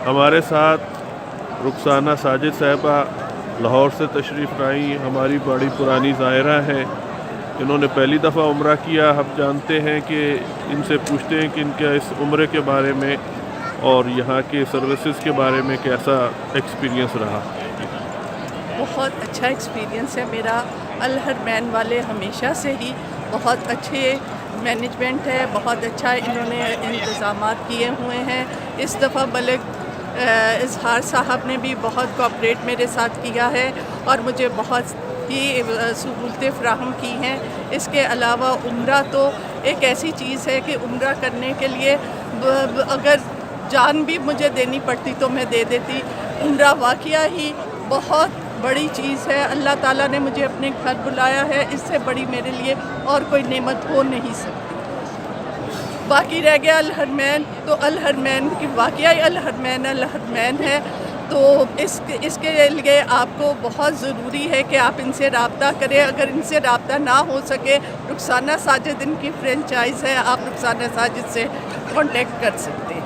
ہمارے ساتھ رخسانہ ساجد صاحبہ لاہور سے تشریف لائی، ہماری بڑی پرانی زائرہ ہیں، انہوں نے پہلی دفعہ عمرہ کیا۔ ہم جانتے ہیں کہ ان سے پوچھتے ہیں کہ ان کے اس عمرے کے بارے میں اور یہاں کے سروسز کے بارے میں کیسا ایکسپیرینس رہا۔ بہت اچھا ایکسپیرینس ہے میرا۔ الحرمین والے ہمیشہ سے ہی بہت اچھے مینجمنٹ ہے، بہت اچھا انہوں نے انتظامات کیے ہوئے ہیں۔ اس دفعہ ملک اظہار صاحب نے بھی بہت کوآپریٹ میرے ساتھ کیا ہے اور مجھے بہت ہی سہولتیں فراہم کی ہیں۔ اس کے علاوہ عمرہ تو ایک ایسی چیز ہے کہ عمرہ کرنے کے لیے اگر جان بھی مجھے دینی پڑتی تو میں دے دیتی۔ عمرہ واقعہ ہی بہت بڑی چیز ہے۔ اللہ تعالیٰ نے مجھے اپنے گھر بلایا ہے، اس سے بڑی میرے لیے اور کوئی نعمت ہو نہیں سکتی۔ باقی رہ گیا الحرمین، تو الحرمین کی واقعہ الحرمین ہے، تو اس کے لیے آپ کو بہت ضروری ہے کہ آپ ان سے رابطہ کریں۔ اگر ان سے رابطہ نہ ہو سکے، رخسانہ ساجد ان کی فرینچائز ہے، آپ رخسانہ ساجد سے کانٹیکٹ کر سکتے ہیں۔